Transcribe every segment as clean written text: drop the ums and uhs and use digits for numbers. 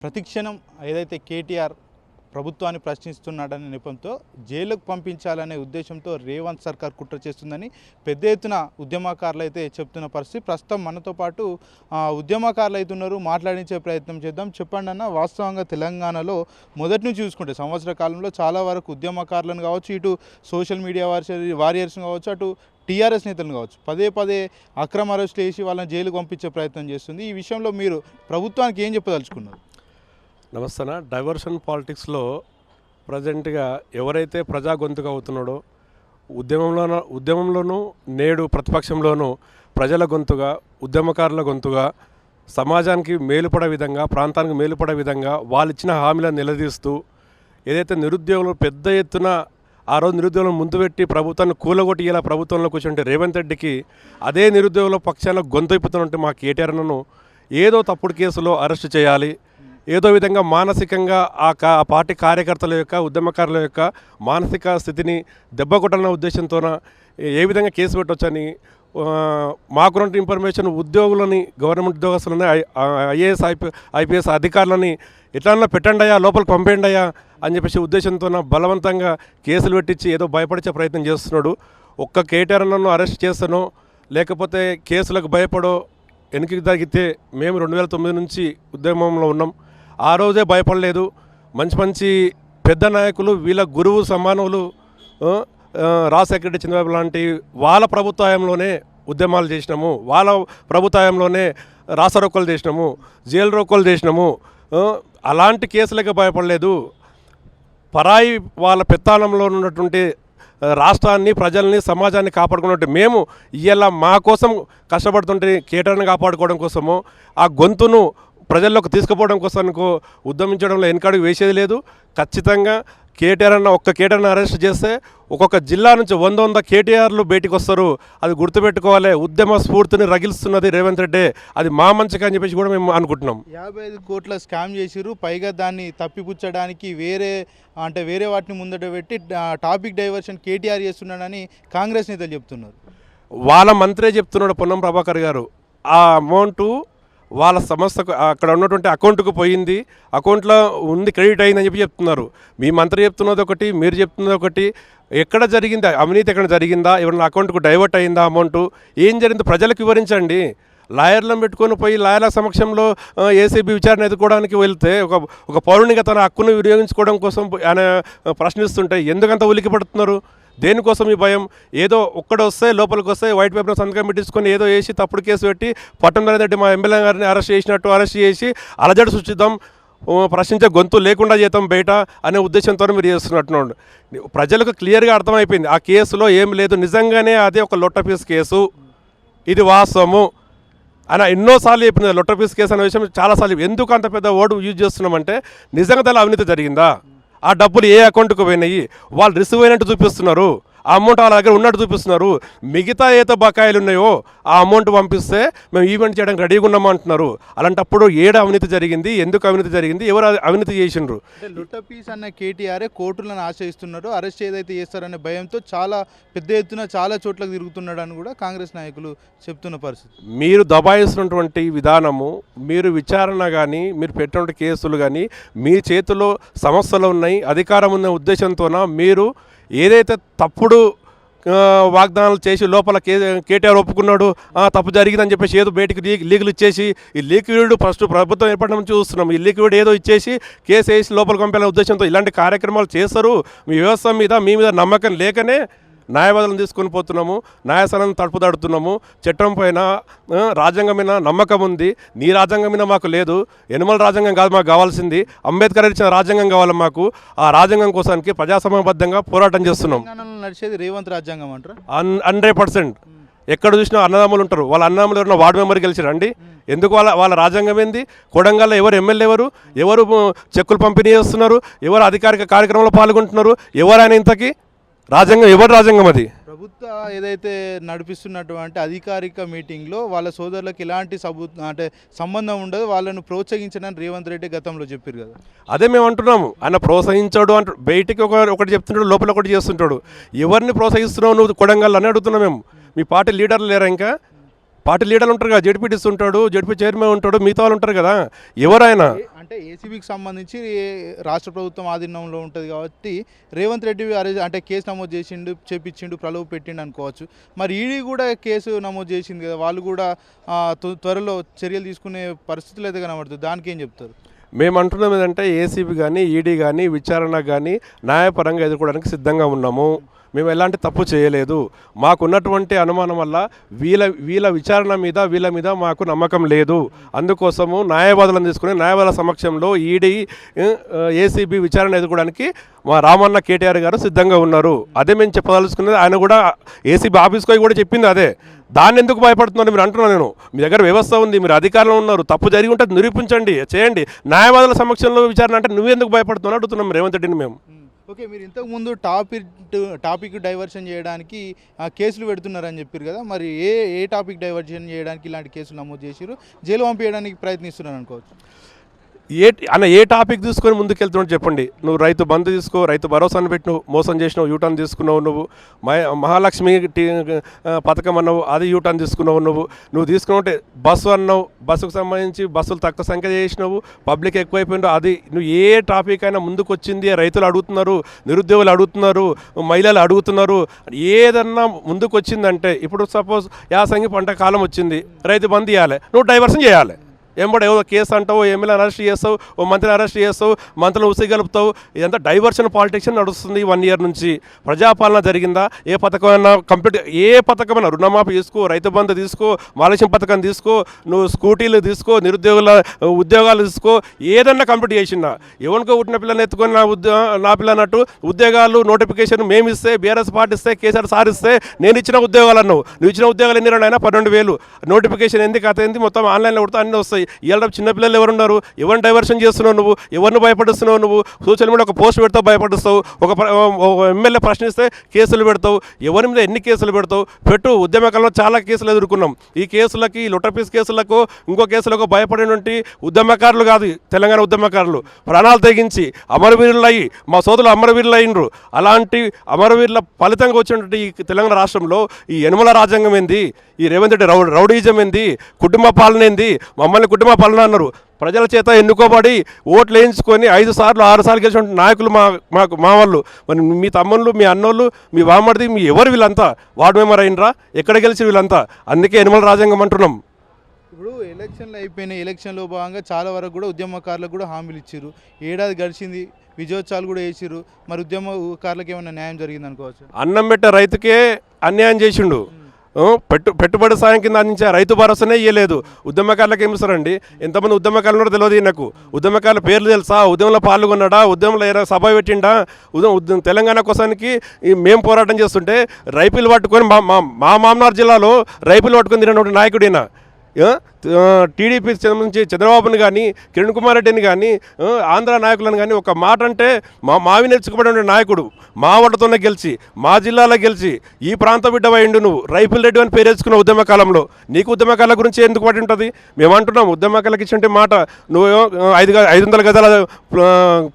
ప్రతిక్షణం ఏదైతే కేటీఆర్ ప్రభుత్వాన్ని ప్రశ్నిస్తున్నాడనే నెపంతో జైలుకు పంపించాలనే ఉద్దేశంతో రేవంత్ సర్కార్ కుట్ర చేస్తుందని పెద్ద ఎత్తున ఉద్యమకారులు అయితే చెప్తున్న పరిస్థితి. ప్రస్తుతం మనతో పాటు ఉద్యమకారులు అయితే ఉన్నారు, మాట్లాడించే ప్రయత్నం చేద్దాం. చెప్పండి అన్న, వాస్తవంగా తెలంగాణలో మొదటి నుంచి చూసుకుంటే సంవత్సర కాలంలో చాలా వరకు ఉద్యమకారులను కావచ్చు, ఇటు సోషల్ మీడియా వారియర్స్ని కావచ్చు, అటు టీఆర్ఎస్ నేతలను కావచ్చు, పదే అక్రమ అరెస్టులు వేసి వాళ్ళని జైలుకు పంపించే ప్రయత్నం చేస్తుంది. ఈ విషయంలో మీరు ప్రభుత్వానికి ఏం చెప్పదలుచుకున్నారు? నమస్తే. డైవర్షన్ పాలిటిక్స్లో ప్రజెంట్గా ఎవరైతే ప్రజా గొంతుగా అవుతున్నాడో ఉద్యమంలోనూ నేడు ప్రతిపక్షంలోనూ ప్రజల గొంతుగా, ఉద్యమకారుల గొంతుగా, సమాజానికి మేలుపడే విధంగా, ప్రాంతానికి మేలుపడే విధంగా వాళ్ళు ఇచ్చిన హామీలను నిలదీస్తూ ఏదైతే నిరుద్యోగులు పెద్ద ఎత్తున ఆ రోజు నిరుద్యోగులను ముందు పెట్టి ప్రభుత్వాన్ని కూలగొట్టి ఇలా ప్రభుత్వంలో కూర్చుంటే రేవంత్ రెడ్డికి అదే నిరుద్యోగుల పక్షాన గొంతు ఇప్పుతుంటే మా కేటీఆర్ను ఏదో తప్పుడు కేసులో అరెస్ట్ చేయాలి, ఏదో విధంగా మానసికంగా ఆ పార్టీ కార్యకర్తల యొక్క, ఉద్యమకారుల యొక్క మానసిక స్థితిని దెబ్బ కొట్టాలన్న ఉద్దేశంతోన ఏ విధంగా కేసు పెట్టవచ్చని మాకున్న ఇన్ఫర్మేషన్ ఉద్యోగులని, గవర్నమెంట్ ఉద్యోగస్తులని, ఐఏఎస్ ఐపీఎస్ అధికారులని ఎట్లన్నా పెట్టండి అయ్యా, లోపలికి పంపేయండి అయ్యా అని చెప్పేసి ఉద్దేశంతో బలవంతంగా కేసులు పెట్టించి ఏదో భయపడిచే ప్రయత్నం చేస్తున్నాడు. ఒక్క కేటీఆర్ను అరెస్ట్ చేస్తానో లేకపోతే కేసులకు భయపడో వెనక్కి తగ్గితే మేము 2009 నుంచి ఉద్యమంలో ఉన్నాం. ఆ రోజే భయపడలేదు. మంచి పెద్ద నాయకులు, వీళ్ళ గురువు సమానులు, రాజశేఖర రెడ్డి, చంద్రబాబు లాంటి వాళ్ళ ప్రభుత్వంలోనే ఉద్యమాలు చేసినాము, వాళ్ళ ప్రభుత్వంలోనే రాసరోక్కలు చేసినాము, జైలు రోక్కలు చేసినాము. అలాంటి కేసులకే భయపడలేదు. పరాయి వాళ్ళ పెత్తానంలో ఉన్నటువంటి రాష్ట్రాన్ని, ప్రజల్ని, సమాజాన్ని కాపాడుకున్నట్టు మేము ఇవాళ మా కోసం కష్టపడుతుంటే కేటీఆర్ని కాపాడుకోవడం కోసము, ఆ గొంతును ప్రజల్లోకి తీసుకుపోవడం కోసం ఉద్యమించడంలో వెనకడుగు వేసేది లేదు. ఖచ్చితంగా ఒక్క కేటీఆర్ని అరెస్ట్ చేస్తే ఒక్కొక్క జిల్లా నుంచి 100 కేటీఆర్లు బయటికి వస్తారు. అది గుర్తుపెట్టుకోవాలి. ఉద్యమ స్ఫూర్తిని రగిలుస్తున్నది రేవంత్ రెడ్డి. అది మా మంచిగా అని చెప్పేసి కూడా మేము అనుకుంటున్నాం. 55 కోట్ల స్కామ్ చేసిరు, పైగా దాన్ని తప్పిపుచ్చడానికి వేరే వాటిని ముందట పెట్టి టాపిక్ డైవర్షన్ కేటీఆర్ చేస్తున్నాడని కాంగ్రెస్ నేతలు చెప్తున్నారు. వాళ్ళ మంత్రే చెప్తున్నాడు, పొన్నం ప్రభాకర్ గారు. ఆ అమౌంటు వాళ్ళ సంస్థకు అక్కడ ఉన్నటువంటి అకౌంట్కు పోయింది, అకౌంట్లో ఉంది, క్రెడిట్ అయిందని చెప్తున్నారు. మీ మంత్రి చెప్తున్నది ఒకటి, మీరు చెప్తున్నది ఒకటి. ఎక్కడ జరిగిందా అవినీతి? ఎక్కడ జరిగిందా? ఎవరైనా అకౌంట్కు డైవర్ట్ అయిందా అమౌంట్? ఏం జరిగింది ప్రజలకు వివరించండి. లాయర్లను పెట్టుకొని పోయి లాయర్ల సమక్షంలో ఏసీబీ విచారణ ఎదుర్కోవడానికి వెళ్తే ఒక పౌరునిగా తన హక్కును వినియోగించుకోవడం కోసం ఆయన ప్రశ్నిస్తుంటే ఎందుకంత ఉలికి పడుతున్నారు? దేనికోసం ఈ భయం? ఏదో ఒక్కడొస్తే లోపలికి వస్తే వైట్ పేపర్ సంతకం పెట్టించుకొని ఏదో వేసి తప్పుడు కేసు పెట్టి పట్టణం రెడ్డి మా ఎమ్మెల్యే గారిని అరెస్ట్ చేసి అలజడి సృష్టిద్దాం, ప్రశ్నించే గొంతు లేకుండా చేద్దాం బయట అనే ఉద్దేశంతో మీరు చేస్తున్నట్టున్నాడు. ప్రజలకు క్లియర్గా అర్థమైపోయింది ఆ కేసులో ఏం లేదు, నిజంగానే అదే ఒక లొట్టపీస్ కేసు, ఇది వాస్తవము అని ఎన్నోసార్లు చెప్పింది. లొట్టపీస్ కేసు అనే విషయం చాలాసార్లు. ఎందుకు అంత పెద్ద వర్డ్ యూజ్ చేస్తున్నామంటే నిజంగా దాని అవినీతి జరిగిందా? ఆ డబ్బులు ఏ అకౌంట్కు పోయినాయి? వాళ్ళు రిసీవ్ అయినట్టు చూపిస్తున్నారు, ఆ అమౌంట్ వాళ్ళ దగ్గర ఉన్నట్టు చూపిస్తున్నారు. మిగతా ఏదో బకాయిలు ఉన్నాయో ఆ అమౌంట్ పంపిస్తే మేము ఈవెంట్ చేయడానికి రెడీగా ఉన్నాము అంటున్నారు. అలాంటప్పుడు ఏడ అవినీతి జరిగింది? ఎందుకు అవినీతి జరిగింది? ఎవరు అవినీతి చేసిండ్రు? లుట్టపీస్ అన్న కేటీఆర్ కోర్టులను ఆశ్రయిస్తున్నారు, అరెస్ట్ ఏదైతే చేస్తారనే భయంతో చాలా పెద్ద ఎత్తున చాలా చోట్లకు తిరుగుతున్నాడు అని కూడా కాంగ్రెస్ నాయకులు చెప్తున్న పరిస్థితి. మీరు దబాయిస్తున్నటువంటి విధానము, మీరు విచారణ కానీ, మీరు పెట్టినటువంటి కేసులు కానీ, మీ చేతిలో సమస్యలు ఉన్నాయి, అధికారం ఉన్న ఉద్దేశంతోన మీరు ఏదైతే తప్పుడు వాగ్దానాలు చేసి లోపల కేటీఆర్ ఒప్పుకున్నాడు, తప్పు జరిగిందని చెప్పేసి ఏదో బయటికి లీకులు ఇచ్చేసి, ఈ లీక్విడ్ ఫస్ట్ ప్రభుత్వం ఏర్పడడం నుంచి చూస్తున్నాం, ఈ లీక్విడ్ ఏదో ఇచ్చేసి కేసు వేసి లోపలికి పంపాలనే ఉద్దేశంతో ఇలాంటి కార్యక్రమాలు చేస్తారు. మీ వ్యవస్థ మీద మీ మీద నమ్మకం లేకనే న్యాయవాదులను తీసుకొని పోతున్నాము, న్యాయస్థానాన్ని తడుపుదాడుతున్నాము. చట్టం పైన రాజ్యాంగం మీద నమ్మకం ఉంది, నీ రాజ్యాంగం మీద మాకు లేదు. ఎనిమల రాజ్యాంగం కాదు మాకు కావాల్సింది, అంబేద్కర్ ఇచ్చిన రాజ్యాంగం కావాలి మాకు. ఆ రాజ్యాంగం కోసానికి ప్రజాసమాబద్ధంగా పోరాటం చేస్తున్నాం. నడిచేది రేవంత్ రాజ్యాంగం అంటారు 100%. ఎక్కడ చూసినా అన్నదమ్ములు ఉంటారు. వాళ్ళ అన్నదమ్ములు ఎవరైనా వార్డు మెంబర్ గెలిచారండి? ఎందుకు? వాళ్ళ రాజ్యాంగం ఏంది? కొడంగల్లో ఎవరు ఎమ్మెల్యే, ఎవరు చెక్కులు పంపిణీ చేస్తున్నారు, ఎవరు అధికారిక కార్యక్రమంలో పాల్గొంటున్నారు, ఎవరైనా ఇంతకీ రాజ్యాంగం? ఎవరు రాజ్యాంగం అది? ప్రభుత్వ ఏదైతే నడిపిస్తున్నటువంటి అధికారిక మీటింగ్లో వాళ్ళ సోదరులకు ఎలాంటి సంబంధం ఉండదు, వాళ్ళను ప్రోత్సహించడానికి రేవంత్ రెడ్డి గతంలో చెప్పారు కదా. అదే మేము అంటున్నాము, ఆయన ప్రోత్సహించాడు అంటు బయటికి ఒకటి చెప్తుంటాడు, లోపల ఒకటి చేస్తుంటాడు. ఎవరిని ప్రోత్సహిస్తున్నావు నువ్వు కొడంగల్ అని అడుగుతున్నాం మేము. మీ పార్టీ లీడర్లు లేరా? ఇంకా పార్టీ లీడర్లు ఉంటారు కదా, జడ్పీటీసీ ఉంటాడు, జడ్పీ చైర్మన్ ఉంటాడు, మిగతా వాళ్ళు ఉంటారు కదా. ఎవరైనా అంటే ఏసీబీకి సంబంధించి రాష్ట్ర ప్రభుత్వం ఆధీనంలో ఉంటుంది కాబట్టి రేవంత్ రెడ్డి అంటే కేసు నమోదు చేపించిండు, ప్రలోభ పెట్టిండు అనుకోవచ్చు. మరి ఈడీ కూడా కేసు నమోదు చేసింది కదా, వాళ్ళు కూడా త్వరలో చర్యలు తీసుకునే పరిస్థితులు అయితే కనబడుతుంది. దానికి ఏం చెప్తారు? మేము అంటున్నాం ఏంటంటే ఏసీబీ కానీ ఈడీ కానీ విచారణ కానీ న్యాయపరంగా ఎదుర్కోవడానికి సిద్ధంగా ఉన్నాము. మేము ఎలాంటి తప్పు చేయలేదు. మాకున్నటువంటి అనుమానం వల్ల వీళ్ళ విచారణ మీద వీళ్ళ మీద మాకు నమ్మకం లేదు. అందుకోసము న్యాయవాదులను తీసుకుని న్యాయవాదుల సమక్షంలో ఈడీ ఏసీబీ విచారణ ఎదుర్కోవడానికి మా రామన్న కేటీఆర్ గారు సిద్ధంగా ఉన్నారు. అదే మేము చెప్పదలుచుకున్నది. ఆయన కూడా ఏసీబీ ఆఫీస్కి కూడా చెప్పింది అదే. దాన్ని ఎందుకు భయపడుతున్నారు మీరు అంటున్నాను నేను. మీ దగ్గర వ్యవస్థ ఉంది, మీరు అధికారంలో ఉన్నారు, తప్పు జరిగి ఉంటే నిరూపించండి, చేయండి. న్యాయవాదుల సమక్షంలో విచారణ అంటే నువ్వెందుకు భయపడుతున్నావు అడుగుతున్నాం రేవంత్ రెడ్డిని మేము. ఓకే, మీరు ఇంతకుముందు టాపిక్ డైవర్షన్ చేయడానికి కేసులు పెడుతున్నారని చెప్పారు కదా, మరి ఏ టాపిక్ డైవర్షన్ చేయడానికి ఇలాంటి కేసులు నమోదు చేసారు, జైలు పంపించడానికి ప్రయత్నిస్తున్నారు అనుకోవచ్చు? ఏ టాపిక్ తీసుకొని ముందుకెళ్తున్నావు చెప్పండి. నువ్వు రైతు బంధు తీసుకో, రైతు భరోసాను పెట్టి నువ్వు మోసం చేసినావు, యూటర్న్ తీసుకున్నావు. నువ్వు మహాలక్ష్మి పథకం అన్నావు, అది యూటర్న్ తీసుకున్నావు. నువ్వు తీసుకున్నావు బస్సు అన్నావు, బస్సుకు సంబంధించి బస్సులు తక్కువ సంఖ్య చేసినావు, పబ్లిక్ ఎక్కువైపోయినావు. అది నువ్వు ఏ టాపిక్ అయినా ముందుకు వచ్చింది. రైతులు అడుగుతున్నారు, నిరుద్యోగులు అడుగుతున్నారు, మహిళలు అడుగుతున్నారు. ఏదన్నా ముందుకు వచ్చిందంటే ఇప్పుడు సపోజ్ యాసంగి పంట కాలం వచ్చింది, రైతు బంధు ఇవ్వాలి, నువ్వు డైవర్షన్ చేయాలి. ఎంబడి ఏదో కేసు అంటావు, ఎమ్మెల్యేని అరెస్ట్ చేస్తావు, ఓ మంత్రిని అరెస్ట్ చేస్తావు, మంత్రులు ఉసిగలుపుతావు. ఇదంతా డైవర్షన్ పాలిటిక్స్ నడుస్తుంది 1 year నుంచి. ప్రజాపాలన జరిగిందా? ఏ పథకమైనా కంప్లీట్, ఏ పథకమైనా రుణమాఫీ తీసుకో, రైతు బంధు తీసుకో, మహాలక్ష్మి పథకం తీసుకో, నువ్వు స్కూటీలు తీసుకో, నిరుద్యోగుల ఉద్యోగాలు తీసుకో, ఏదన్నా కంప్లీట్ చేసినా. ఎవరికో పుట్టిన పిల్లని ఎత్తుకొని నా పిల్ల అన్నట్టు ఉద్యోగాలు నోటిఫికేషన్ మేము ఇస్తే, బీఆర్ఎస్ పార్టీ ఇస్తే, కేసీఆర్ సార్ ఇస్తే, నేను ఇచ్చిన ఉద్యోగాలు అన్నావు. నువ్వు ఇచ్చిన ఉద్యోగాలు ఎన్ని అయినా 12,000 నోటిఫికేషన్ ఎందుకు కథ ఏంది, మొత్తం ఆన్లైన్లో కొడితే అన్నీ వస్తాయి. ఇవాళ చిన్నపిల్లలు ఎవరున్నారు, ఎవరిని డైవర్షన్ చేస్తున్నావు నువ్వు, ఎవరిని భయపడిస్తున్నావు నువ్వు. సోషల్ మీడియా ఒక పోస్ట్ పెడతావు, భయపడిస్తావు. ఒక ఎమ్మెల్యే ప్రశ్నిస్తే కేసులు పెడతావు. ఎవరి మీద ఎన్ని కేసులు పెడతావు పెట్టు. ఉద్యమకాలంలో చాలా కేసులు ఎదుర్కొన్నాం. ఈ కేసులకి, లొట్టపీస్ కేసులకు, ఇంకో కేసులకు భయపడినటువంటి ఉద్యమకారులు కాదు తెలంగాణ ఉద్యమకారులు. ప్రాణాలు తెగించి అమరవీరులు అయ్యి మా సోదరులు అమరవీరులు అయినరు. అలాంటి అమరవీరుల ఫలితంగా వచ్చినటువంటి ఈ తెలంగాణ రాష్ట్రంలో ఈ యనుమల రాజ్యాంగం ఏంది, ఈ రేవంత్ రెడ్డి రౌడీజం ఏంది, కుటుంబ పాలన ఏంది, మమ్మల్ని కుటుంబ పాలన అన్నారు. ప్రజల చేత ఎన్నుకోబడి ఓట్లు వేయించుకొని 5 సార్లు 6 సార్లు గెలిచిన నాయకులు మా వాళ్ళు. మరి మీ తమ్ముళ్ళు, మీ అన్నోళ్ళు, మీ బామ్మడిది, మీ ఎవరు వీళ్ళంతా వార్డు మెంబర్ అయినరా? ఎక్కడ గెలిచి వీళ్ళంతా? అందుకే యనుమల రాజ్యాంగం అంటున్నాం. ఇప్పుడు ఎలక్షన్లు అయిపోయినాయి. ఎలక్షన్లో భాగంగా చాలా వరకు కూడా ఉద్యమకారులకు కూడా హామీలు ఇచ్చారు. ఏడాది గడిచింది, విజయోత్సవాలు కూడా వేసిరు. మరి ఉద్యమకారులకు ఏమైనా న్యాయం జరిగింది అనుకోవచ్చు? అన్నం పెట్టే రైతుకే అన్యాయం చేసిండు. పెట్టుబడి సాయం కింద అందించే రైతు భరోసానే ఇవ్వలేదు. ఉద్యమకారులకు ఏమి ఇస్తారండి? ఎంతమంది ఉద్యమకారులు తెలియదు నాకు. ఉద్యమకారుల పేర్లు తెలుసా? ఉద్యమంలో పాల్గొన్నాడా? ఉద్యమంలో సభ పెట్టిండా? తెలంగాణ కోసానికి మేము పోరాటం చేస్తుంటే రైతులు పట్టుకొని మా మామనార్ జిల్లాలో రైతులు పట్టుకొని తిరిగినటువంటి నాయకుడైనా టీడీపీ సంబంధించి చంద్రబాబుని కానీ, కిరణ్ కుమార్ రెడ్డిని కానీ, ఆంధ్ర నాయకులను కానీ ఒక మాట అంటే మావి నేర్చుకోబడిన నాయకుడు, మా ఓట్లతోనే గెలిచి, మా జిల్లాలో గెలిచి, ఈ ప్రాంత బిడ్డ అయిండు. నువ్వు రైఫుల్ రెడ్డి అని పేరేసుకున్న ఉద్యమకాలంలో నీకు ఉద్యమకాల గురించి ఎందుకు పడి ఉంటుంది? మేము అంటున్నాం ఉద్యమకాలకు ఇచ్చిన మాట. నువ్వు 500 గజాల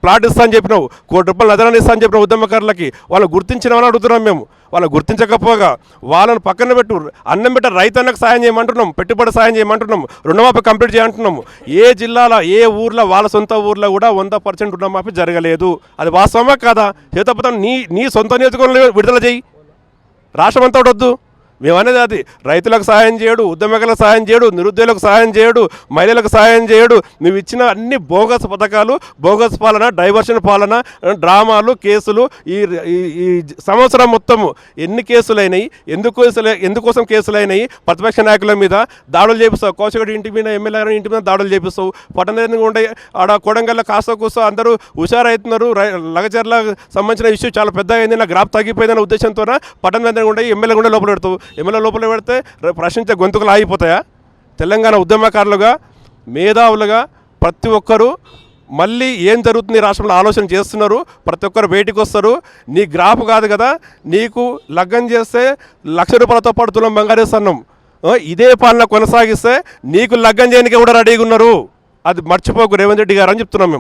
ప్లాట్ ఇస్తా అని చెప్పినావు, ₹1 కోటి నజరాన్ని ఇస్తా అని చెప్పినావు ఉద్యమకారులకి. వాళ్ళు గుర్తించినవని అడుగుతున్నాం మేము. వాళ్ళు గుర్తించకపోగా వాళ్ళని పక్కన పెట్టు. అన్నం పెట్ట రైతన్నకు సాయం చేయమంటున్నాం, పెట్టుబడి సాయం చేయమంటున్నాం, రుణమాఫీ కంప్లీట్ చేయంటున్నాము. ఏ జిల్లాలో, ఏ ఊర్లో, వాళ్ళ సొంత ఊర్లో కూడా 100% రుణమాఫీ జరగలేదు. అది వాస్తవమా కాదా? చేతపతం నీ సొంత నియోజకవర్గంలో విడుదల చేయి, రాష్ట్రం అంతా వద్దు. మేమనేది అది. రైతులకు సహాయం చేయడు, ఉద్యమకులకు సహాయం చేయడు, నిరుద్యోగులకు సహాయం చేయడు, మహిళలకు సహాయం చేయడు. నువ్వు ఇచ్చిన అన్ని బోగస్ పథకాలు, బోగస్ పాలన, డైవర్షన్ పాలన, డ్రామాలు, కేసులు. ఈ సంవత్సరం మొత్తము ఎన్ని కేసులు అయినాయి, ఎందుకోసం కేసులు అయినాయి? ప్రతిపక్ష నాయకుల మీద దాడులు చేపిస్తావు. కౌశికుడి ఇంటి మీద, ఎమ్మెల్యే ఇంటి మీద దాడులు చేపిస్తావు. పట్టణ ఉండే ఆడ కొడంగల్లో కాస్త కూస్తో అందరూ హుషారవుతున్నారు. లగచర్ల సంబంధించిన ఇష్యూ చాలా పెద్ద అయింది, నా గ్రాఫ్ తగ్గిపోయిందన్న ఉద్దేశంతో పట్టణ ఉండే ఎమ్మెల్యే కూడా లోపల పెడతావు. ఎమ్మెల్యే లోపల పెడితే ప్రశ్నించే గొంతుకులు ఆగిపోతాయా? తెలంగాణ ఉద్యమకారులుగా, మేధావులుగా ప్రతి ఒక్కరూ మళ్ళీ ఏం జరుగుతుంది రాష్ట్రంలో ఆలోచన చేస్తున్నారు. ప్రతి ఒక్కరు బయటికి వస్తారు. నీ గ్రాఫ్ కాదు కదా, నీకు లగ్గం చేస్తే ₹1,00,000తో పాటు తులం బంగారేస్తున్నాం. ఇదే పాలన కొనసాగిస్తే నీకు లగ్గం చేయడానికి కూడా రెడీగా ఉన్నారు. అది మర్చిపోకు రేవంత్ రెడ్డి గారు అని చెప్తున్నాం మేము.